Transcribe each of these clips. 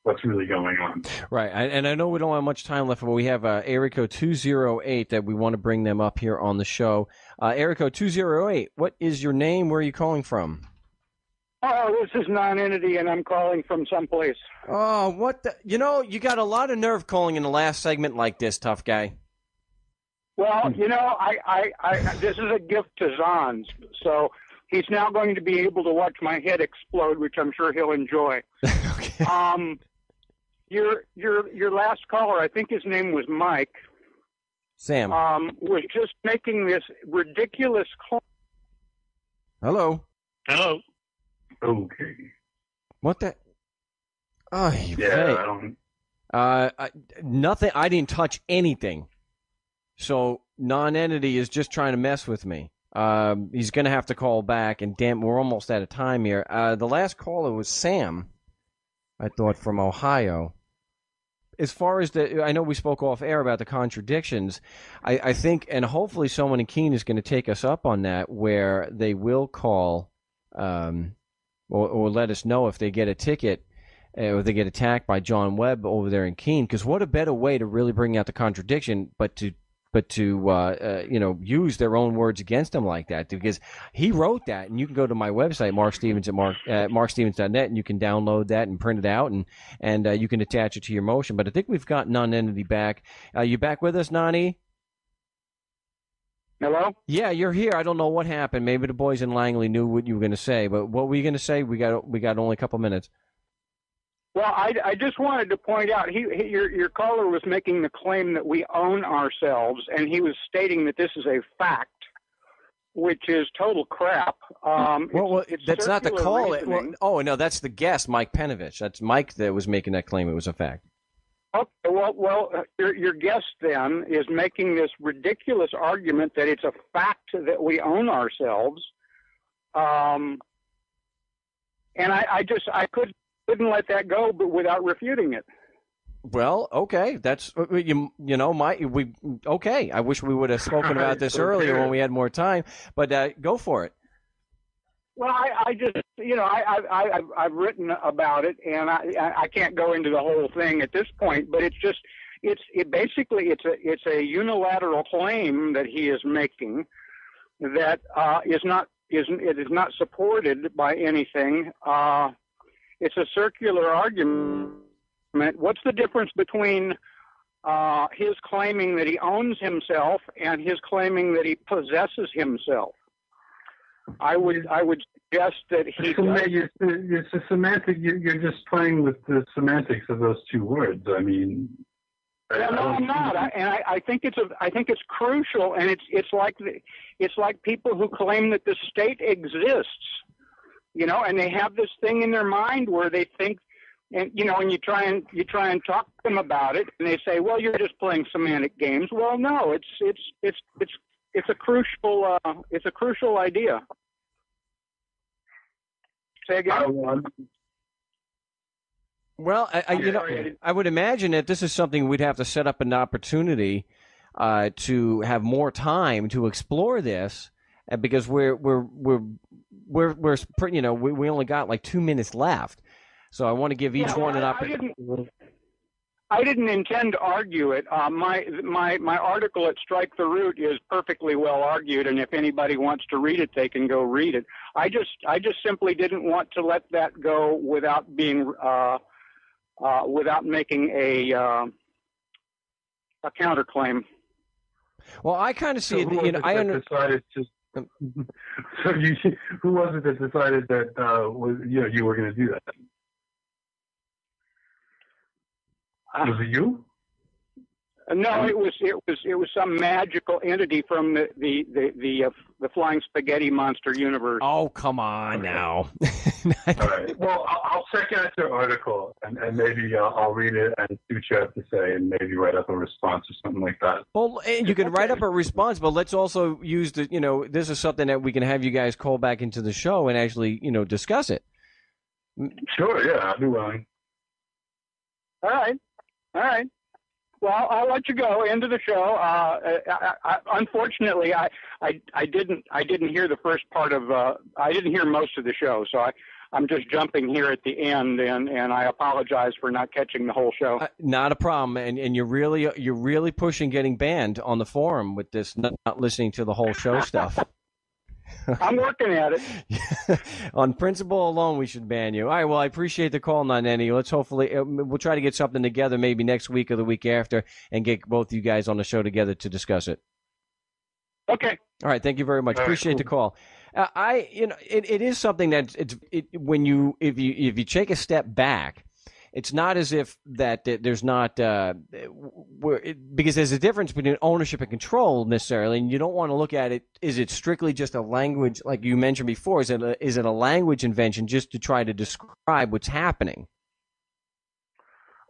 what's really going on. Right, and I know we don't have much time left, but we have area code 208 that we want to bring them up here on the show. Area code 208, what is your name? Where are you calling from? Oh, this is non-entity, and I'm calling from someplace. Oh, what the? You know, you got a lot of nerve calling in the last segment like this, tough guy. Well, you know, I this is a gift to Zons, so he's now going to be able to watch my head explode, which I'm sure he'll enjoy. Okay. Your last caller, I think his name was Mike. Sam. Was just making this ridiculous claim. Hello. Hello. Okay. What the? Oh, yeah, nothing. I didn't touch anything. So non-entity is just trying to mess with me. He's going to have to call back, and damn, we're almost out of time here. The last caller was Sam, I thought, from Ohio. As far as I know we spoke off air about the contradictions. I think, and hopefully someone in Keene is going to take us up on that, where they will call or let us know if they get a ticket or they get attacked by John Webb over there in Keene. Because what a better way to really bring out the contradiction, but to use their own words against him like that, because he wrote that, and you can go to my website, Mark Stevens at markstevens.net, and you can download that and print it out, and you can attach it to your motion. But I think we've got non-entity back. You back with us, Nani? Hello? Yeah, you're here. I don't know what happened. Maybe the boys in Langley knew what you were going to say, but what were you going to say? We got only a couple minutes. Well, I just wanted to point out, your caller was making the claim that we own ourselves, and he was stating that this is a fact, which is total crap. It's that's not the call. Well, no, that's the guest, Mike Penovich. That's Mike that was making that claim. It was a fact. Okay, well, your guest then is making this ridiculous argument that it's a fact that we own ourselves, and I couldn't let that go, but without refuting it. Well, okay, that's okay. I wish we would have spoken about this earlier when we had more time, but go for it. Well, I've written about it, and I can't go into the whole thing at this point, but it's a unilateral claim that he is making that is not supported by anything. It's a circular argument. What's the difference between his claiming that he owns himself and his claiming that he possesses himself? I would suggest that he. It's a semantic. You're just playing with the semantics of those two words. I mean. No, I'm not. I think it's crucial, and it's like people who claim that the state exists, and they have this thing in their mind where they think, and you try and talk to them about it, and they say, well, you're just playing semantic games. Well, no, it's a crucial idea. Say again. Well, I would imagine that this is something we'd have to set up an opportunity to have more time to explore this, because we only got like 2 minutes left, so I want to give each one an opportunity. I didn't intend to argue it. My article at Strike the Root is perfectly well argued, and if anybody wants to read it, they can go read it. I just simply didn't want to let that go without being without making a counterclaim. Well, I kind of see it. Who was it that decided that you were going to do that? Was it you? No, it was some magical entity from the Flying Spaghetti Monster universe. Oh, come on now. All right. Well, I'll check out your article and maybe I'll read it and see what you have to say and maybe write up a response or something like that. Well, you can write up a response, but let's also use this is something that we can have you guys call back into the show and actually, discuss it. Sure. Yeah, I'll be willing. All right. Well, I'll let you go into the show. Unfortunately, I didn't hear the first part of. I didn't hear most of the show, so I'm just jumping here at the end, and I apologize for not catching the whole show. Not a problem, and you're really pushing getting banned on the forum with this not listening to the whole show stuff. I'm working at it. On principle alone, we should ban you. All right, well, I appreciate the call, Naneni. Let's hopefully, we'll try to get something together maybe next week or the week after and get both you guys on the show together to discuss it. Okay. All right, thank you very much. Appreciate the call. It is something that if you take a step back, it's not as if that there's not because there's a difference between ownership and control necessarily, and you don't want to look at it. Is it strictly just a language, like you mentioned before? Is it a language invention just to try to describe what's happening?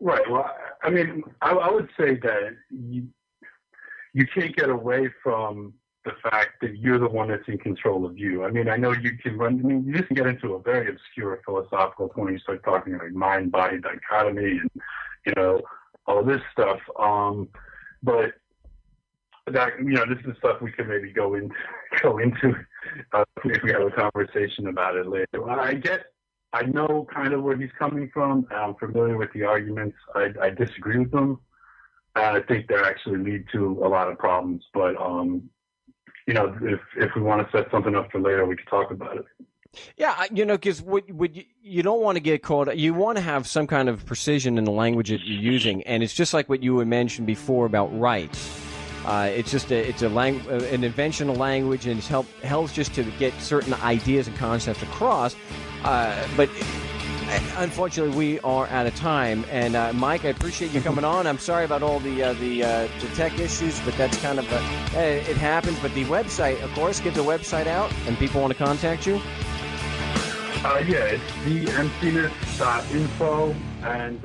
Right. Well, I mean, I would say that you can't get away from the fact that you're the one that's in control of you. I mean, I know you can run. I mean, you just get into a very obscure philosophical point. You start talking like mind-body dichotomy and all this stuff. But that this is stuff we could maybe go into if we have a conversation about it later. I know kind of where he's coming from. I'm familiar with the arguments. I disagree with them. I think they actually lead to a lot of problems. But if we want to set something up for later, we could talk about it. Yeah, because you don't want to get caught. You want to have some kind of precision in the language that you're using, and it's just like what you had mentioned before about rights. It's just an invention of language, and it helps just to get certain ideas and concepts across. But unfortunately, we are out of time. And Mike, I appreciate you coming on. I'm sorry about all the tech issues, but that's kind of it happens. But the website, of course, get the website out, and people want to contact you. Yeah, it's theemptiness.info, and